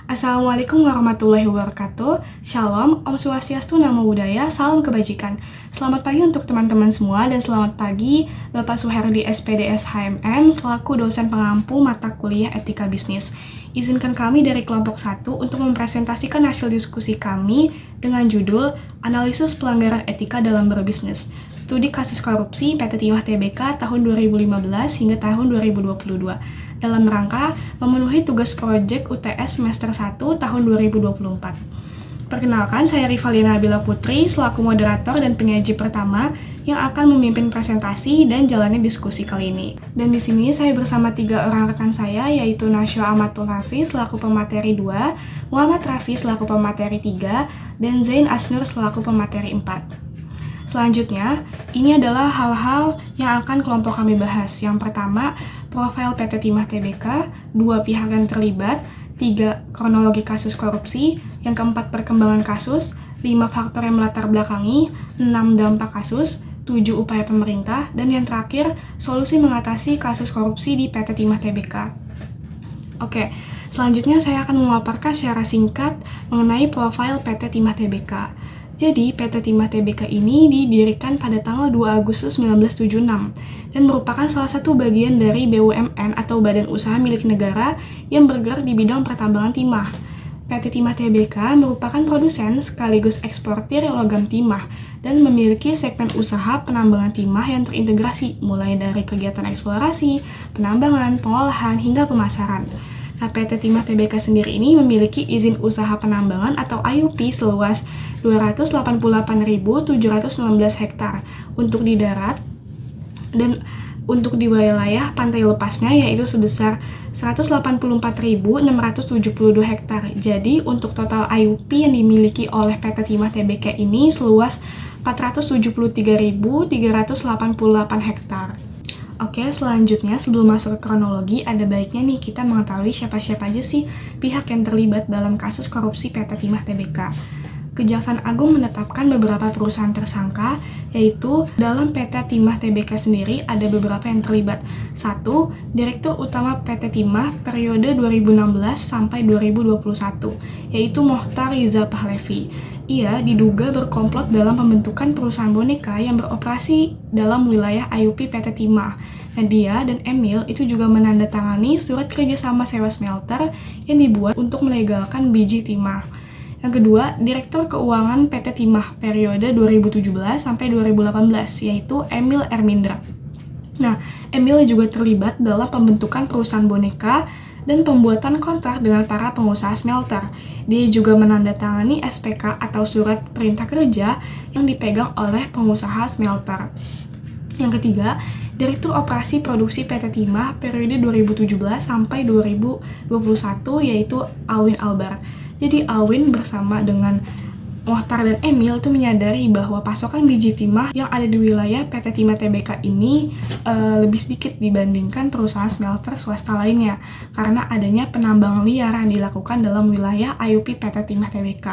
Assalamualaikum warahmatullahi wabarakatuh. Shalom, Om Swastiastu, Namo Buddhaya, salam kebajikan. Selamat pagi untuk teman-teman semua dan selamat pagi Bapak Suherdi SPDS HMM selaku dosen pengampu mata kuliah Etika Bisnis. Izinkan kami dari kelompok 1 untuk mempresentasikan hasil diskusi kami dengan judul Analisis Pelanggaran Etika dalam Berbisnis. Studi kasus korupsi PT Timah Tbk tahun 2015 hingga tahun 2022 dalam rangka memenuhi tugas proyek UTS semester 1 tahun 2024. Perkenalkan, saya Rivalina Nabila Putri selaku moderator dan penyaji pertama yang akan memimpin presentasi dan jalannya diskusi kali ini. Dan di sini saya bersama 3 orang rekan saya, yaitu Nasya Amatul Hafiz selaku pemateri 2, Muhammad Rafi selaku pemateri 3, dan Zain Asnur selaku pemateri 4. Selanjutnya, ini adalah hal-hal yang akan kelompok kami bahas. Yang pertama, profil PT Timah Tbk, 2 pihak yang terlibat, 3 kronologi kasus korupsi, yang keempat perkembangan kasus, 5 faktor yang melatar belakangi, 6 dampak kasus, 7 upaya pemerintah, dan yang terakhir, solusi mengatasi kasus korupsi di PT Timah Tbk. Oke, selanjutnya saya akan memaparkan secara singkat mengenai profil PT Timah Tbk. Jadi, PT Timah Tbk ini didirikan pada tanggal 2 Agustus 1976 dan merupakan salah satu bagian dari BUMN atau Badan Usaha Milik Negara yang bergerak di bidang pertambangan timah. PT Timah Tbk merupakan produsen sekaligus eksportir logam timah dan memiliki segmen usaha penambangan timah yang terintegrasi mulai dari kegiatan eksplorasi, penambangan, pengolahan, hingga pemasaran. Nah, PT Timah Tbk sendiri ini memiliki izin usaha penambangan atau IUP seluas 288.719 hektar untuk di darat dan untuk di wilayah pantai lepasnya yaitu sebesar 184.672 hektar. Jadi, untuk total IUP yang dimiliki oleh PT Timah Tbk ini seluas 473.388 hektar. Oke, selanjutnya sebelum masuk ke kronologi, ada baiknya nih kita mengetahui siapa-siapa aja sih pihak yang terlibat dalam kasus korupsi PT Timah Tbk. Kejaksaan Agung menetapkan beberapa perusahaan tersangka, yaitu dalam PT Timah Tbk sendiri ada beberapa yang terlibat. 1. Direktur Utama PT Timah periode 2016 sampai 2021, yaitu Mohtar Riza Pahlevi. Ia diduga berkomplot dalam pembentukan perusahaan boneka yang beroperasi dalam wilayah IUP PT Timah. Nah, dia dan Emil itu juga menandatangani surat kerjasama sewa smelter yang dibuat untuk melegalkan biji timah. Yang kedua, Direktur Keuangan PT Timah periode 2017 sampai 2018, yaitu Emil Ermindra. Nah, Emil juga terlibat dalam pembentukan perusahaan boneka dan pembuatan kontrak dengan para pengusaha smelter. Dia juga menandatangani SPK atau surat perintah kerja yang dipegang oleh pengusaha smelter. Yang ketiga, Direktur Operasi Produksi PT Timah periode 2017 sampai 2021 yaitu Alwin Albar. Jadi Alwin bersama dengan Mohtar dan Emil itu menyadari bahwa pasokan biji timah yang ada di wilayah PT Timah Tbk ini lebih sedikit dibandingkan perusahaan smelter swasta lainnya karena adanya penambangan liar yang dilakukan dalam wilayah IUP PT Timah Tbk.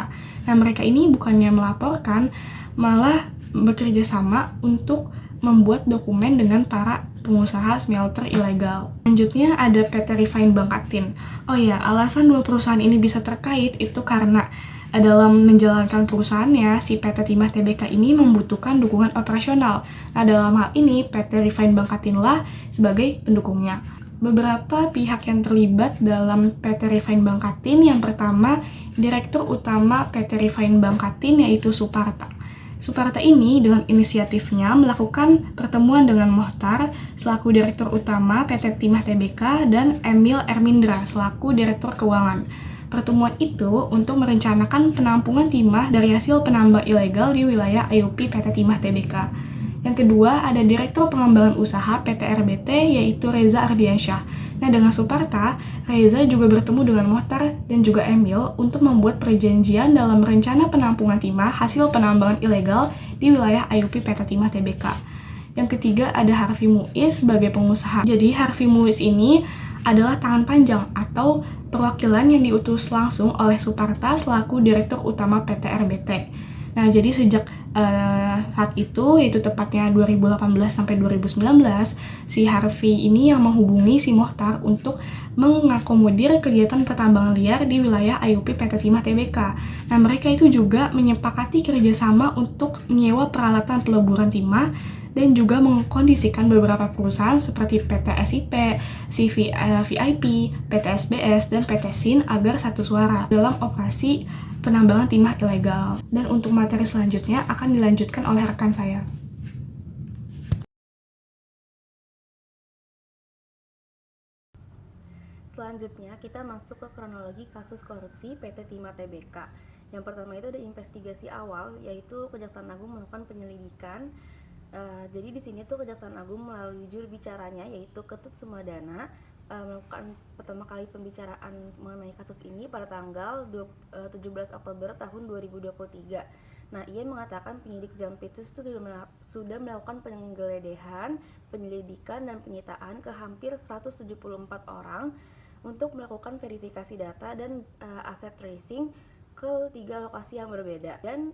Nah, mereka ini bukannya melaporkan, malah bekerja sama untuk membuat dokumen dengan para pengusaha smelter ilegal. Selanjutnya ada PT Refine Bangkatin. Oh ya, alasan 2 perusahaan ini bisa terkait itu karena dalam menjalankan perusahaannya, si PT Timah Tbk ini membutuhkan dukungan operasional. Nah, dalam hal ini, PT Refine Bangkatinlah sebagai pendukungnya. Beberapa pihak yang terlibat dalam PT Refine Bangkatin, yang pertama, Direktur Utama PT Refine Bangkatin yaitu Suparta. Suparta ini dengan inisiatifnya melakukan pertemuan dengan Mohtar selaku Direktur Utama PT Timah Tbk dan Emil Ermindra selaku Direktur Keuangan. Pertemuan itu untuk merencanakan penampungan timah dari hasil penambang ilegal di wilayah IUP PT Timah Tbk. Yang kedua, ada Direktur Pengembangan Usaha PT RBT yaitu Reza Ardiansyah. Nah, dengan Suparta, Reza juga bertemu dengan Mohtar dan juga Emil untuk membuat perjanjian dalam rencana penampungan timah hasil penambangan ilegal di wilayah IUP PT Timah Tbk. Yang ketiga, ada Harvey Muiz sebagai pengusaha. Jadi, Harvey Muiz ini adalah tangan panjang atau perwakilan yang diutus langsung oleh Suparta selaku Direktur Utama PT RBT. Nah, jadi sejak saat itu, yaitu tepatnya 2018 sampai 2019, si Harvey ini yang menghubungi si Mohtar untuk mengakomodir kegiatan pertambangan liar di wilayah IUP PT Timah Tbk. Nah, mereka itu juga menyepakati kerjasama untuk menyewa peralatan peleburan timah dan juga mengkondisikan beberapa perusahaan seperti PT SIP, VIP, PT SBS, dan PT SIN agar satu suara dalam operasi penambangan timah ilegal. Dan untuk materi selanjutnya akan dilanjutkan oleh rekan saya. Selanjutnya kita masuk ke kronologi kasus korupsi PT Timah Tbk. Yang pertama itu ada investigasi awal, yaitu Kejaksaan Agung melakukan penyelidikan. Jadi di sini tuh Kejaksaan Agung melalui juru bicaranya yaitu Ketut Sumadana melakukan pertama kali pembicaraan mengenai kasus ini pada tanggal 17 Oktober tahun 2023. Nah, ia mengatakan penyidik Jampitus itu sudah melakukan penggeledahan, penyelidikan, dan penyitaan ke hampir 174 orang untuk melakukan verifikasi data dan aset tracing ke 3 lokasi yang berbeda. Dan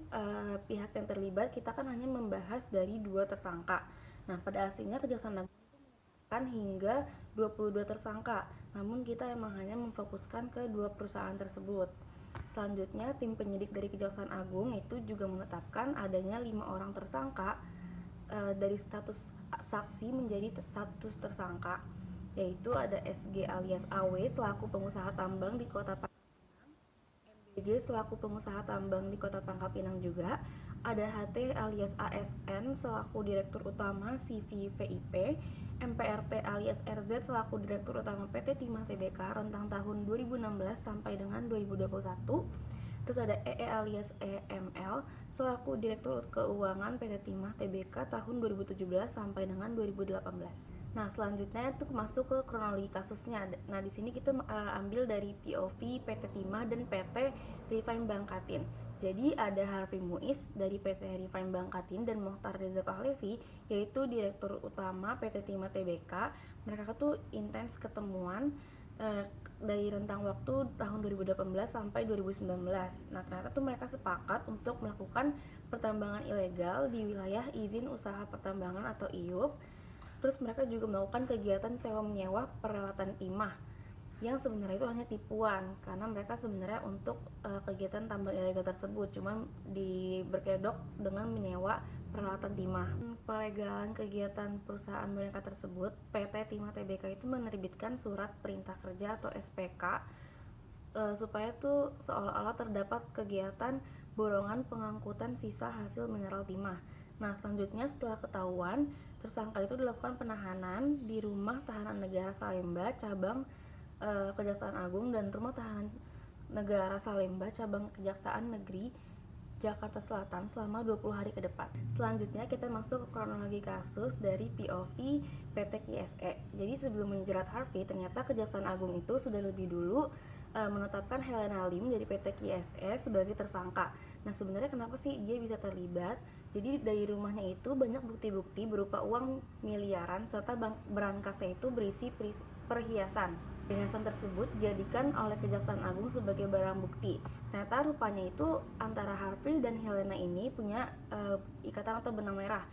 pihak yang terlibat kita kan hanya membahas dari 2 tersangka. Nah, pada aslinya Kejaksaan Agung kan hingga 22 tersangka, namun kita emang hanya memfokuskan ke 2 perusahaan tersebut. Selanjutnya, tim penyidik dari Kejaksaan Agung itu juga menetapkan adanya 5 orang tersangka dari status saksi menjadi status tersangka, yaitu ada SG alias AW selaku pengusaha tambang di Kota BG selaku pengusaha tambang di Kota Pangkal Pinang juga, ada HT alias ASN selaku Direktur Utama CVVIP, MPRT alias RZ selaku Direktur Utama PT Timah Tbk rentang tahun 2016 sampai dengan 2021. Terus ada EE alias EML selaku Direktur Keuangan PT Timah Tbk tahun 2017 sampai dengan 2018. Nah, selanjutnya itu masuk ke kronologi kasusnya. Nah, di sini kita ambil dari POV PT Timah dan PT Refine Bangkatin. Jadi ada Harvey Muiz dari PT Refine Bangkatin dan Mohtar Reza Pahlevi yaitu Direktur Utama PT Timah Tbk. Mereka tuh intens ketemuan dari rentang waktu tahun 2018 sampai 2019. Nah, ternyata tuh mereka sepakat untuk melakukan pertambangan ilegal di wilayah izin usaha pertambangan atau IUP. Terus mereka juga melakukan kegiatan sewa menyewa peralatan timah yang sebenarnya itu hanya tipuan, karena mereka sebenarnya untuk kegiatan tambang ilegal tersebut cuman berkedok dengan menyewa peralatan timah. Pelegalan kegiatan perusahaan mereka tersebut, PT Timah Tbk itu menerbitkan surat perintah kerja atau SPK supaya tuh seolah-olah terdapat kegiatan borongan pengangkutan sisa hasil mineral timah. Nah, selanjutnya setelah ketahuan, tersangka itu dilakukan penahanan di Rumah Tahanan Negara Salemba cabang Kejaksaan Agung dan Rumah Tahanan Negara Salemba cabang Kejaksaan Negeri Jakarta Selatan selama 20 hari ke depan. Selanjutnya kita masuk ke kronologi kasus dari POV PT KSE. Jadi sebelum menjerat Harvey, ternyata Kejaksaan Agung itu sudah lebih dulu menetapkan Helena Lim dari PT KSE sebagai tersangka. Nah, sebenarnya kenapa sih dia bisa terlibat? Jadi dari rumahnya itu banyak bukti-bukti berupa uang miliaran serta berangkasnya itu berisi perhiasan. Perhiasan tersebut dijadikan oleh Kejaksaan Agung sebagai barang bukti. Ternyata rupanya itu antara Harvey dan Helena ini punya ikatan atau benang merah.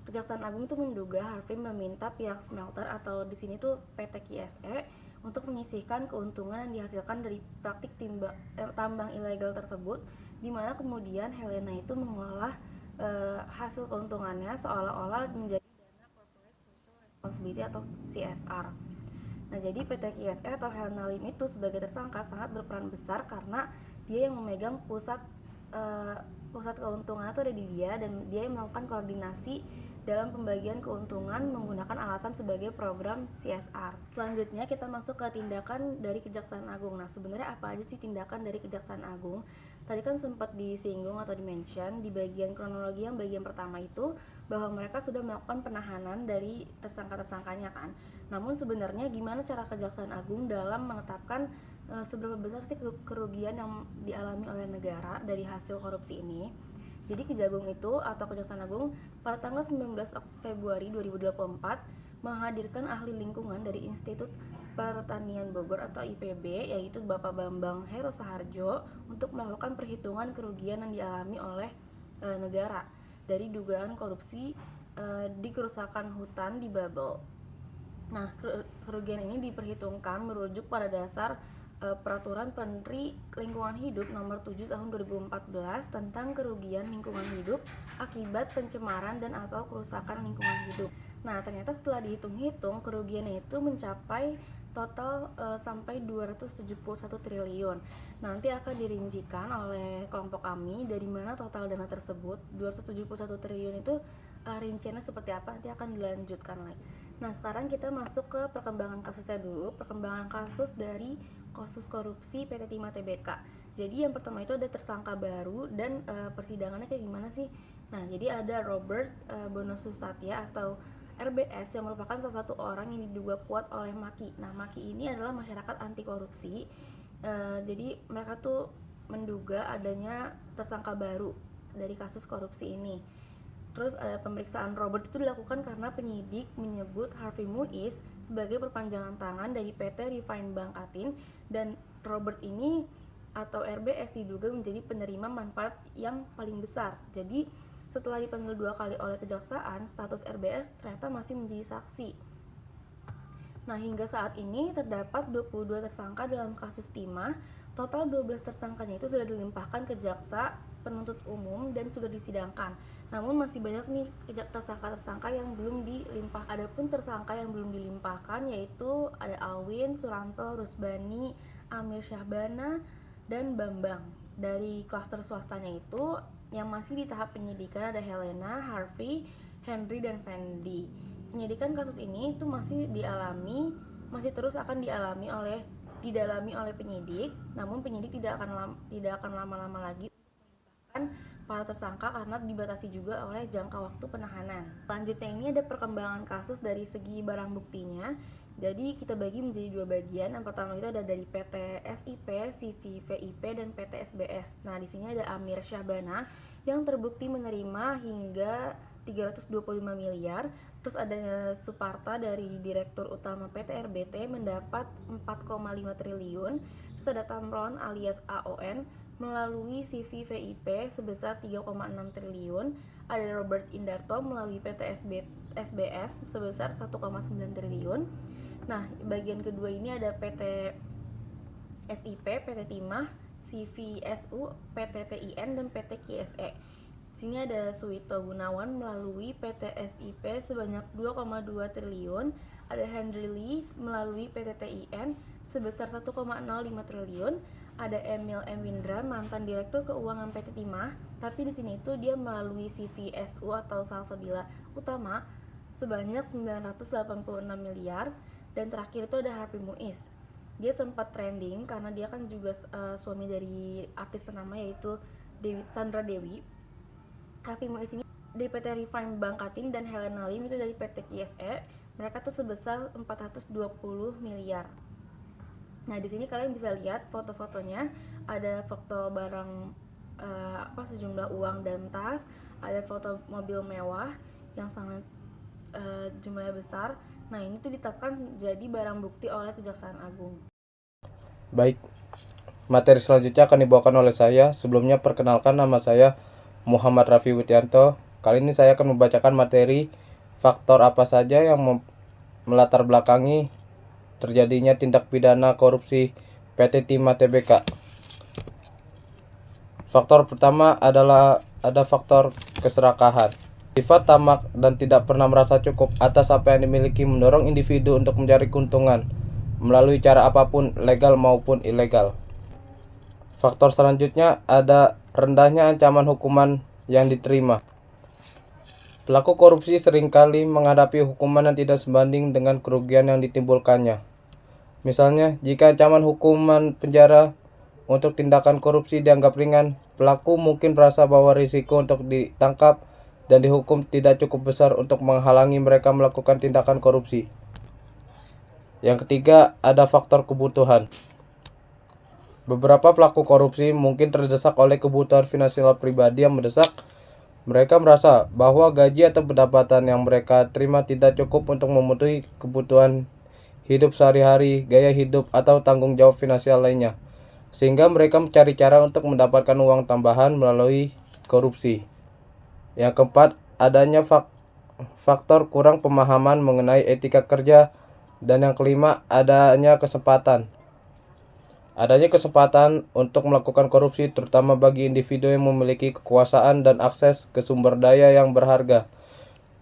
Kejaksaan Agung itu menduga Harvey meminta pihak smelter atau di sini tuh PT KSE untuk menyisihkan keuntungan yang dihasilkan dari praktik tambang ilegal tersebut, di mana kemudian Helena itu mengolah hasil keuntungannya seolah-olah menjadi dana corporate social responsibility atau CSR. Nah, jadi PT KSE atau Helena Lim itu sebagai tersangka sangat berperan besar karena dia yang memegang pusat keuntungan itu ada di dia, dan dia yang melakukan koordinasi dalam pembagian keuntungan menggunakan alasan sebagai program CSR. Selanjutnya kita masuk ke tindakan dari Kejaksaan Agung. Nah, sebenarnya apa aja sih tindakan dari Kejaksaan Agung? Tadi kan sempat disinggung atau dimention di bagian kronologi yang bagian pertama itu bahwa mereka sudah melakukan penahanan dari tersangka-tersangkanya kan. Namun sebenarnya gimana cara Kejaksaan Agung dalam menetapkan seberapa besar sih kerugian yang dialami oleh negara dari hasil korupsi ini? Jadi Kejagung itu atau Kejaksaan Agung pada tanggal 19 Februari 2024 menghadirkan ahli lingkungan dari Institut Pertanian Bogor atau IPB, yaitu Bapak Bambang Heru Saharjo, untuk melakukan perhitungan kerugian yang dialami oleh negara dari dugaan korupsi di kerusakan hutan di Babel. Nah, kerugian ini diperhitungkan merujuk pada dasar Peraturan Menteri Lingkungan Hidup Nomor 7 Tahun 2014 tentang kerugian lingkungan hidup akibat pencemaran dan atau kerusakan lingkungan hidup. Nah, ternyata setelah dihitung-hitung kerugiannya itu mencapai total sampai 271 triliun. Nanti akan dirincikan oleh kelompok kami dari mana total dana tersebut. 271 triliun itu rinciannya seperti apa nanti akan dilanjutkan lagi. Nah, sekarang kita masuk ke perkembangan kasusnya dulu. Perkembangan kasus dari kasus korupsi PT Timah Tbk. Jadi yang pertama itu ada tersangka baru dan persidangannya kayak gimana sih? Nah, jadi ada Robert Bonosusatya atau RBS yang merupakan salah satu orang yang diduga kuat oleh MAKI. Nah, MAKI ini adalah masyarakat anti korupsi. Jadi mereka tuh menduga adanya tersangka baru dari kasus korupsi ini. Terus pemeriksaan Robert itu dilakukan karena penyidik menyebut Harvey Muiz sebagai perpanjangan tangan dari PT Refine Bank Atin, dan Robert ini atau RBS diduga menjadi penerima manfaat yang paling besar. Jadi setelah dipanggil 2 kali oleh kejaksaan, status RBS ternyata masih menjadi saksi. Nah, hingga saat ini terdapat 22 tersangka dalam kasus Timah. Total 12 tersangkanya itu sudah dilimpahkan ke jaksa penuntut umum dan sudah disidangkan. Namun masih banyak nih tersangka-tersangka yang belum dilimpahkan. Adapun tersangka yang belum dilimpahkan yaitu ada Alwin, Suranto, Rusbani, Amir Syahbana, dan Bambang. Dari klaster swastanya itu yang masih di tahap penyidikan ada Helena, Harvey, Henry, dan Fendi. Penyidikan kasus ini itu masih terus akan didalami oleh penyidik. Namun penyidik tidak akan lama-lama lagi untuk para tersangka karena dibatasi juga oleh jangka waktu penahanan. Selanjutnya ini ada perkembangan kasus dari segi barang buktinya. Jadi kita bagi menjadi 2 bagian. Yang pertama itu ada dari PT SIP, CV VIP, dan PT SBS. Nah, di sini ada Amir Syahbana yang terbukti menerima hingga 325 miliar. Terus ada Suparta dari Direktur Utama PT RBT mendapat 4,5 triliun. Terus ada Tamron alias AON melalui CV VIP sebesar 3,6 triliun. Ada Robert Indarto melalui PT SBS sebesar 1,9 triliun. Nah, bagian kedua ini ada PT SIP, PT Timah, CVSU, PT TIN, dan PT KSE. Di sini ada Suwito Gunawan melalui PT SIP sebanyak 2,2 triliun, ada Henry Lee melalui PT TIN sebesar 1,05 triliun, ada Emil M. Windra mantan Direktur Keuangan PT Timah, tapi di sini itu dia melalui CVSU atau Salsabila Utama sebanyak 986 miliar, dan terakhir itu ada Harvey Muiz. Dia sempat trending karena dia kan juga suami dari artis ternama yaitu Sandra Dewi. Harvey Muiz ini dari PT Refine Bank Atin dan Helena Lim itu dari PT KSE. Mereka tuh sebesar 420 miliar. Nah, di sini kalian bisa lihat foto-fotonya. Ada foto barang sejumlah uang dan tas, ada foto mobil mewah yang sangat jumlahnya besar. Nah, ini tuh ditetapkan jadi barang bukti oleh Kejaksaan Agung. Baik, materi selanjutnya akan dibawakan oleh saya. Sebelumnya perkenalkan, nama saya Muhammad Raffi Widianto. Kali ini saya akan membacakan materi faktor apa saja yang melatar belakangi terjadinya tindak pidana korupsi PT Timah Tbk. Faktor pertama adalah ada faktor keserakahan. Sifat tamak dan tidak pernah merasa cukup atas apa yang dimiliki mendorong individu untuk mencari keuntungan melalui cara apapun, legal maupun ilegal. Faktor selanjutnya ada rendahnya ancaman hukuman yang diterima. Pelaku korupsi seringkali menghadapi hukuman yang tidak sebanding dengan kerugian yang ditimbulkannya. Misalnya, jika ancaman hukuman penjara untuk tindakan korupsi dianggap ringan, pelaku mungkin merasa bahwa risiko untuk ditangkap dan dihukum tidak cukup besar untuk menghalangi mereka melakukan tindakan korupsi. Yang ketiga, ada faktor kebutuhan. Beberapa pelaku korupsi mungkin terdesak oleh kebutuhan finansial pribadi yang mendesak. Mereka merasa bahwa gaji atau pendapatan yang mereka terima tidak cukup untuk memenuhi kebutuhan hidup sehari-hari, gaya hidup, atau tanggung jawab finansial lainnya, sehingga mereka mencari cara untuk mendapatkan uang tambahan melalui korupsi. Yang keempat, adanya faktor kurang pemahaman mengenai etika kerja. Dan yang kelima, adanya kesempatan untuk melakukan korupsi, terutama bagi individu yang memiliki kekuasaan dan akses ke sumber daya yang berharga.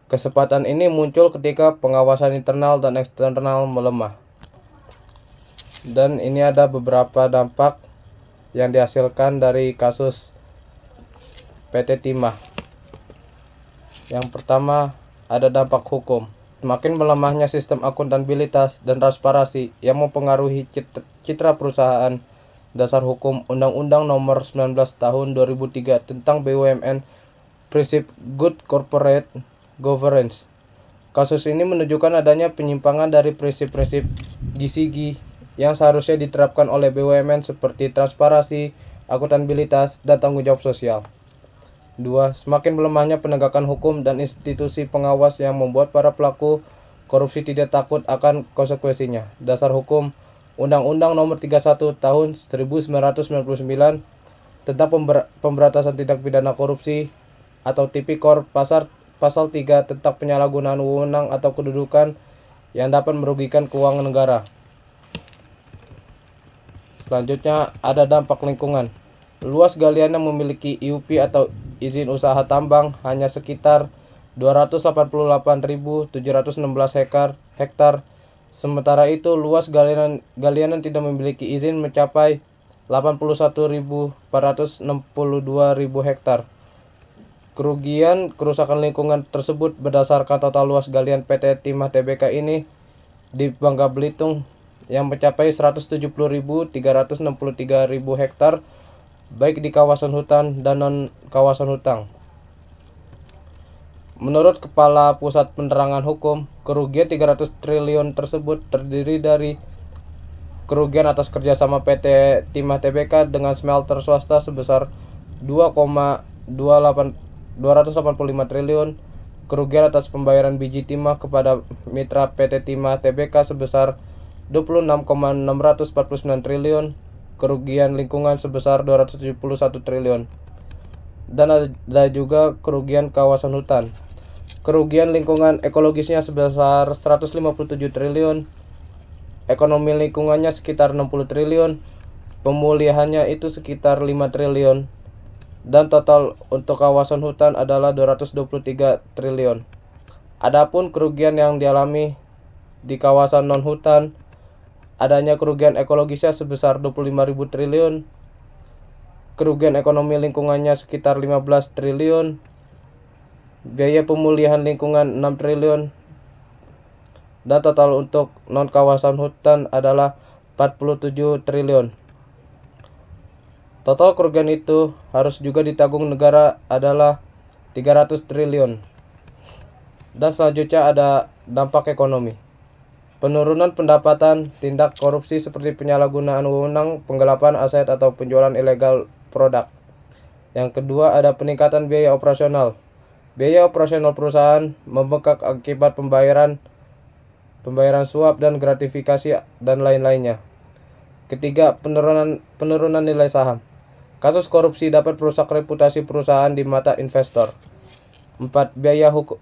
Kesempatan ini muncul ketika pengawasan internal dan eksternal melemah. Dan ini ada beberapa dampak yang dihasilkan dari kasus PT Timah. Yang pertama, ada dampak hukum. Semakin melemahnya sistem akuntabilitas dan transparansi yang mempengaruhi citra perusahaan. Dasar hukum Undang-Undang Nomor 19 Tahun 2003 tentang BUMN, prinsip Good Corporate Governance. Kasus ini menunjukkan adanya penyimpangan dari prinsip-prinsip GCG yang seharusnya diterapkan oleh BUMN seperti transparansi, akuntabilitas, dan tanggung jawab sosial. 2. Semakin melemahnya penegakan hukum dan institusi pengawas yang membuat para pelaku korupsi tidak takut akan konsekuensinya. Dasar hukum Undang-Undang Nomor 31 Tahun 1999 tentang pemberantasan tindak pidana korupsi atau Tipikor pasal 3 tentang penyalahgunaan wewenang atau kedudukan yang dapat merugikan keuangan negara. Selanjutnya ada dampak lingkungan. Luas galian yang memiliki IUP atau izin usaha tambang hanya sekitar 288.716 hektar. Sementara itu luas galian yang tidak memiliki izin mencapai 81.462.000 hektar. Kerusakan lingkungan tersebut berdasarkan total luas galian PT Timah Tbk ini di Bangka Belitung yang mencapai 170.363.000 hektar, baik di kawasan hutan dan non-kawasan hutan. Menurut Kepala Pusat Penerangan Hukum, kerugian 300 triliun tersebut terdiri dari kerugian atas kerjasama PT Timah Tbk dengan smelter swasta sebesar 285 triliun, kerugian atas pembayaran biji timah kepada mitra PT Timah Tbk sebesar 26,649 triliun, kerugian lingkungan sebesar 271 triliun. Dan ada juga kerugian kawasan hutan. Kerugian lingkungan ekologisnya sebesar 157 triliun, ekonomi lingkungannya sekitar 60 triliun, pemulihannya itu sekitar 5 triliun, dan total untuk kawasan hutan adalah 223 triliun. Adapun kerugian yang dialami di kawasan non-hutan, adanya kerugian ekologisnya sebesar 25.000 triliun, kerugian ekonomi lingkungannya sekitar 15 triliun, biaya pemulihan lingkungan 6 triliun, dan total untuk non-kawasan hutan adalah 47 triliun. Total kerugian itu harus juga ditanggung negara adalah 300 triliun. Dan selanjutnya ada dampak ekonomi. Penurunan pendapatan, tindak korupsi seperti penyalahgunaan wewenang, penggelapan aset atau penjualan ilegal produk. Yang kedua ada peningkatan biaya operasional. Biaya operasional perusahaan membengkak akibat pembayaran suap dan gratifikasi dan lain-lainnya. Ketiga, penurunan nilai saham. Kasus korupsi dapat merusak reputasi perusahaan di mata investor. 4. Biaya hukum.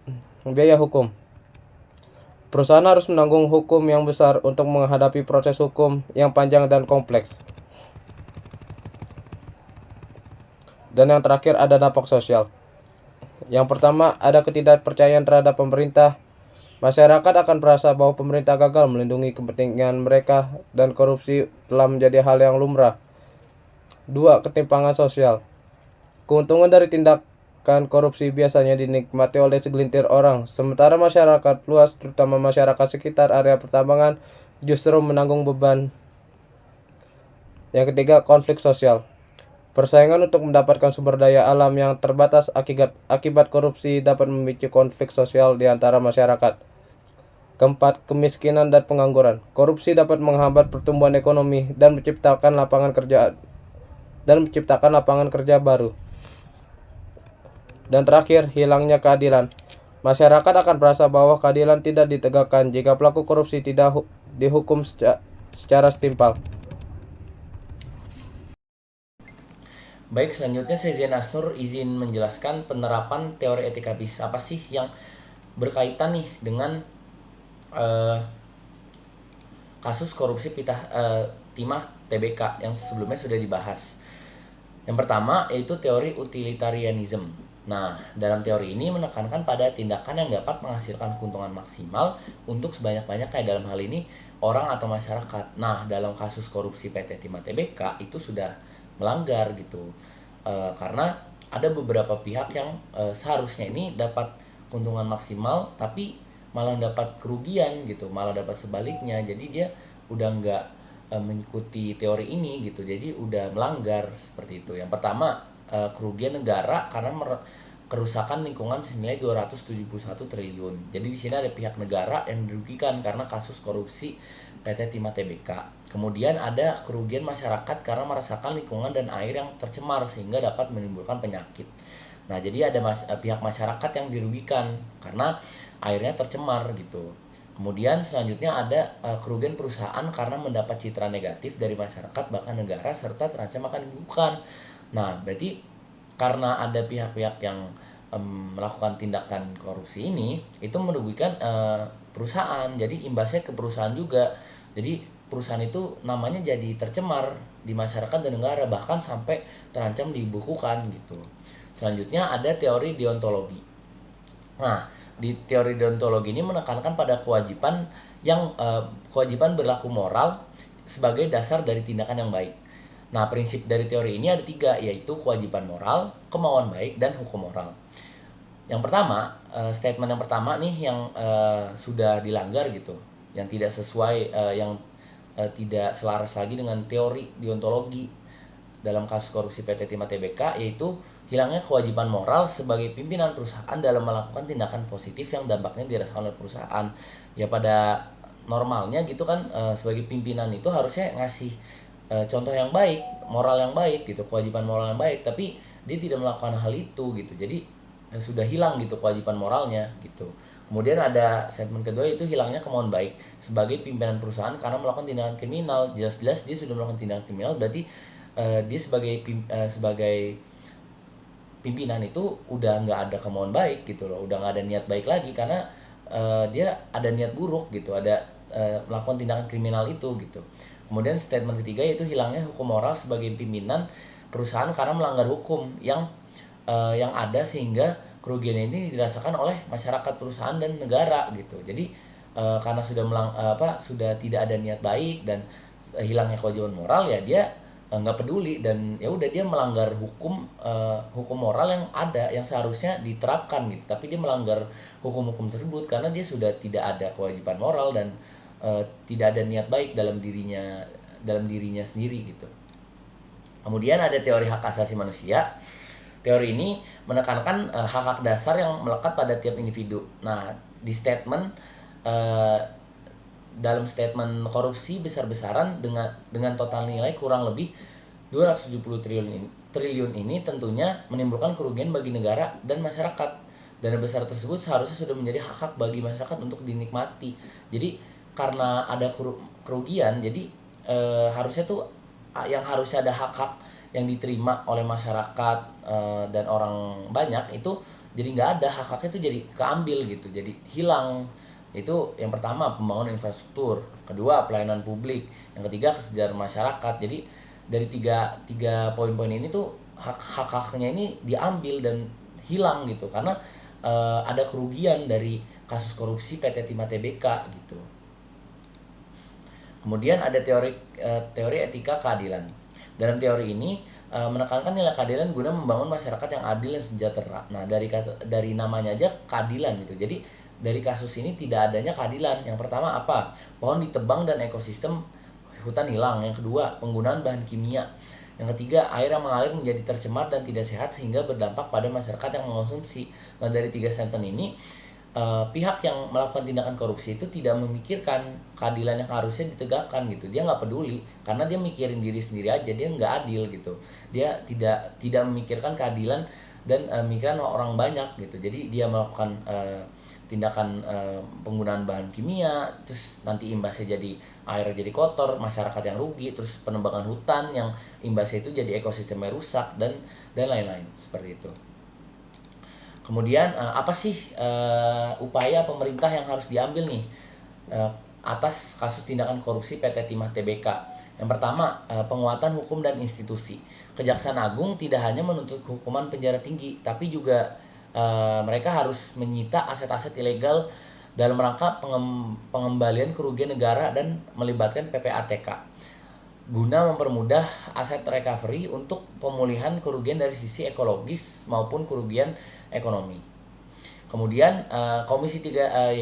Perusahaan harus menanggung hukum yang besar untuk menghadapi proses hukum yang panjang dan kompleks. Dan yang terakhir ada dampak sosial. Yang pertama ada ketidakpercayaan terhadap pemerintah. Masyarakat akan merasa bahwa pemerintah gagal melindungi kepentingan mereka dan korupsi telah menjadi hal yang lumrah. 2. Ketimpangan sosial. Keuntungan dari tindakan korupsi biasanya dinikmati oleh segelintir orang, sementara masyarakat luas, terutama masyarakat sekitar area pertambangan, justru menanggung beban. Yang ketiga, konflik sosial. Persaingan untuk mendapatkan sumber daya alam yang terbatas akibat korupsi dapat memicu konflik sosial di antara masyarakat. Keempat, kemiskinan dan pengangguran. Korupsi dapat menghambat pertumbuhan ekonomi dan menciptakan lapangan kerja baru. Dan terakhir, hilangnya keadilan. Masyarakat akan merasa bahwa keadilan tidak ditegakkan jika pelaku korupsi tidak dihukum secara setimpal. Baik, selanjutnya saya Zain Asnur izin menjelaskan penerapan teori etika bisnis apa sih yang berkaitan nih dengan eh, kasus korupsi timah TBK yang sebelumnya sudah dibahas. Yang pertama yaitu teori utilitarianism. Nah, dalam teori ini menekankan pada tindakan yang dapat menghasilkan keuntungan maksimal untuk sebanyak-banyak, kayak dalam hal ini orang atau masyarakat. Nah, dalam kasus korupsi PT Timah TBK itu sudah melanggar gitu. Karena ada beberapa pihak yang seharusnya ini dapat keuntungan maksimal tapi malah dapat kerugian gitu, malah dapat sebaliknya. Jadi dia udah nggak mengikuti teori ini gitu, jadi udah melanggar seperti itu. Yang pertama, kerugian negara karena kerusakan lingkungan senilai 271 triliun. Jadi di sini ada pihak negara yang dirugikan karena kasus korupsi PT Timah TBK. Kemudian ada kerugian masyarakat karena merasakan lingkungan dan air yang tercemar sehingga dapat menimbulkan penyakit. Nah, jadi ada pihak masyarakat yang dirugikan karena airnya tercemar gitu. Kemudian selanjutnya ada kerugian perusahaan karena mendapat citra negatif dari masyarakat bahkan negara serta terancam akan dibukukan. Nah, berarti karena ada pihak-pihak yang melakukan tindakan korupsi ini itu merugikan perusahaan. Jadi imbasnya ke perusahaan juga. Jadi perusahaan itu namanya jadi tercemar di masyarakat dan negara bahkan sampai terancam dibukukan gitu. Selanjutnya ada teori deontologi. Nah, di teori deontologi ini menekankan pada kewajiban berlaku moral sebagai dasar dari tindakan yang baik. Nah, prinsip dari teori ini ada 3, yaitu kewajiban moral, kemauan baik, dan hukum moral. Yang pertama, statement yang pertama nih yang sudah dilanggar gitu, yang tidak sesuai, yang tidak selaras lagi dengan teori deontologi dalam kasus korupsi PT Timah TBK, yaitu hilangnya kewajiban moral sebagai pimpinan perusahaan dalam melakukan tindakan positif yang dampaknya dirasakan oleh perusahaan. Ya pada normalnya gitu kan, sebagai pimpinan itu harusnya ngasih contoh yang baik, moral yang baik gitu, kewajiban moral yang baik, tapi dia tidak melakukan hal itu gitu. Jadi sudah hilang gitu kewajiban moralnya gitu. Kemudian ada statement kedua, yaitu hilangnya kemauan baik sebagai pimpinan perusahaan karena melakukan tindakan kriminal. Jelas-jelas dia sudah melakukan tindakan kriminal, berarti dia sebagai pimpinan itu udah nggak ada kemauan baik gitu loh, udah nggak ada niat baik lagi karena dia ada niat buruk gitu, ada melakukan tindakan kriminal itu gitu. Kemudian statement ketiga yaitu hilangnya hukum moral sebagai pimpinan perusahaan karena melanggar hukum yang ada sehingga kerugian ini dirasakan oleh masyarakat, perusahaan, dan negara gitu. Jadi karena sudah tidak ada niat baik dan hilangnya kewajiban moral, ya dia nggak peduli dan ya udah dia melanggar hukum moral yang ada yang seharusnya diterapkan gitu, tapi dia melanggar hukum-hukum tersebut karena dia sudah tidak ada kewajiban moral dan tidak ada niat baik dalam dirinya sendiri gitu. Kemudian ada teori hak asasi manusia. Teori ini menekankan hak-hak dasar yang melekat pada tiap individu. Nah, di dalam statement korupsi besar-besaran dengan total nilai kurang lebih 270 triliun ini tentunya menimbulkan kerugian bagi negara dan masyarakat. Dana besar tersebut seharusnya sudah menjadi hak-hak bagi masyarakat untuk dinikmati. Jadi karena ada kerugian, jadi harusnya tuh yang harusnya ada hak-hak yang diterima oleh masyarakat dan orang banyak itu jadi nggak ada, hak-haknya itu jadi keambil gitu, jadi hilang. Itu yang pertama, pembangunan infrastruktur, kedua pelayanan publik, yang ketiga kesejahteraan masyarakat. Jadi dari tiga poin-poin ini tuh hak-haknya ini diambil dan hilang gitu karena ada kerugian dari kasus korupsi PT Timah TBK gitu. Kemudian ada teori etika keadilan. Dalam teori ini menekankan nilai keadilan guna membangun masyarakat yang adil dan sejahtera. Nah, dari namanya aja keadilan gitu. Jadi dari kasus ini tidak adanya keadilan. Yang pertama apa? Pohon ditebang dan ekosistem hutan hilang. Yang kedua, penggunaan bahan kimia. Yang ketiga, air yang mengalir menjadi tercemar dan tidak sehat sehingga berdampak pada masyarakat yang mengonsumsi. Nah, dari 3 statement ini pihak yang melakukan tindakan korupsi itu tidak memikirkan keadilan yang harusnya ditegakkan gitu. Dia nggak peduli karena dia mikirin diri sendiri aja, dia nggak adil gitu. Dia tidak memikirkan keadilan dan mikiran orang banyak gitu. Jadi dia melakukan tindakan penggunaan bahan kimia, terus nanti imbasnya jadi air jadi kotor, masyarakat yang rugi, terus penebangan hutan yang imbasnya itu jadi ekosistemnya rusak dan lain-lain seperti itu. Kemudian apa sih upaya pemerintah yang harus diambil nih atas kasus tindakan korupsi PT Timah Tbk? Yang pertama, penguatan hukum dan institusi. Kejaksaan Agung tidak hanya menuntut hukuman penjara tinggi, tapi juga mereka harus menyita aset-aset ilegal dalam rangka pengembalian kerugian negara dan melibatkan PPATK guna mempermudah aset recovery untuk pemulihan kerugian dari sisi ekologis maupun kerugian ekonomi. Kemudian Komisi 3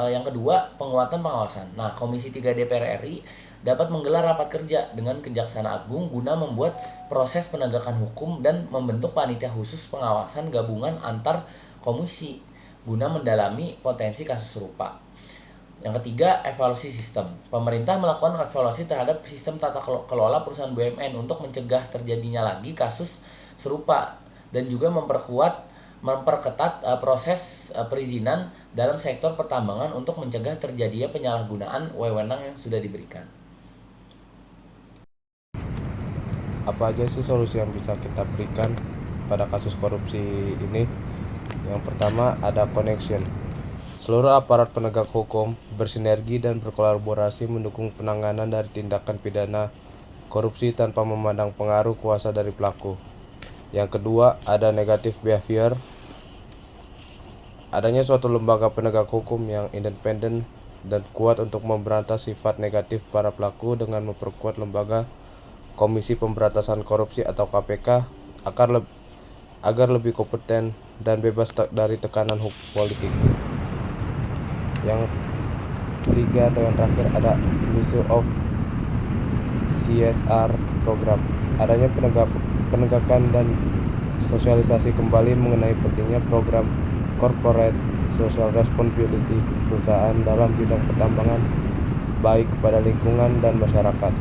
yang kedua, penguatan pengawasan. Nah, Komisi 3 DPR RI dapat menggelar rapat kerja dengan Kejaksaan Agung guna membuat proses penegakan hukum dan membentuk panitia khusus pengawasan gabungan antar komisi guna mendalami potensi kasus serupa. Yang ketiga, evaluasi sistem. Pemerintah melakukan evaluasi terhadap sistem tata kelola perusahaan BUMN untuk mencegah terjadinya lagi kasus serupa dan juga memperketat proses perizinan dalam sektor pertambangan untuk mencegah terjadinya penyalahgunaan wewenang yang sudah diberikan. Apa aja sih solusi yang bisa kita berikan pada kasus korupsi ini? Yang pertama, ada connection. Seluruh aparat penegak hukum bersinergi dan berkolaborasi mendukung penanganan dari tindakan pidana korupsi tanpa memandang pengaruh kuasa dari pelaku. Yang kedua, ada negative behavior. Adanya suatu lembaga penegak hukum yang independen dan kuat untuk memberantas sifat negatif para pelaku dengan memperkuat lembaga Komisi Pemberantasan Korupsi atau KPK agar lebih kompeten dan bebas dari tekanan politik. Yang ketiga atau yang terakhir, ada issue of CSR program. Adanya penegakan dan sosialisasi kembali mengenai pentingnya program corporate social responsibility perusahaan dalam bidang pertambangan baik kepada lingkungan dan masyarakat.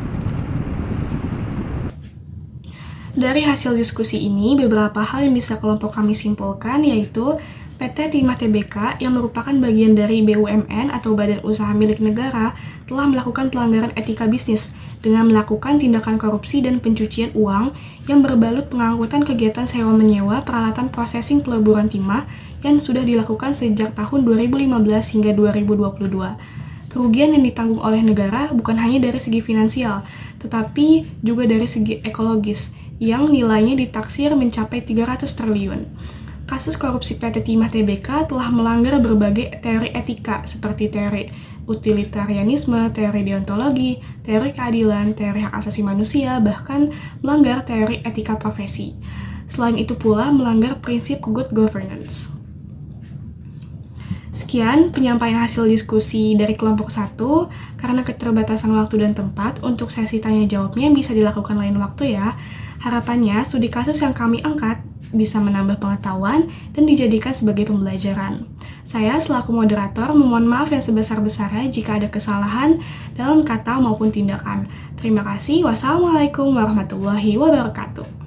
Dari hasil diskusi ini, beberapa hal yang bisa kelompok kami simpulkan yaitu PT Timah Tbk yang merupakan bagian dari BUMN atau badan usaha milik negara telah melakukan pelanggaran etika bisnis dengan melakukan tindakan korupsi dan pencucian uang yang berbalut pengangkutan kegiatan sewa-menyewa peralatan prosesing peleburan timah yang sudah dilakukan sejak tahun 2015 hingga 2022. Kerugian yang ditanggung oleh negara bukan hanya dari segi finansial, tetapi juga dari segi ekologis, yang nilainya ditaksir mencapai 300 triliun. Kasus korupsi PT Timah Tbk telah melanggar berbagai teori etika seperti teori utilitarianisme, teori deontologi, teori keadilan, teori hak asasi manusia, bahkan melanggar teori etika profesi. Selain itu pula melanggar prinsip good governance. Sekian penyampaian hasil diskusi dari kelompok 1. Karena keterbatasan waktu dan tempat, untuk sesi tanya jawabnya bisa dilakukan lain waktu ya. Harapannya studi kasus yang kami angkat bisa menambah pengetahuan dan dijadikan sebagai pembelajaran. Saya selaku moderator memohon maaf yang sebesar-besarnya jika ada kesalahan dalam kata maupun tindakan. Terima kasih. Wassalamualaikum warahmatullahi wabarakatuh.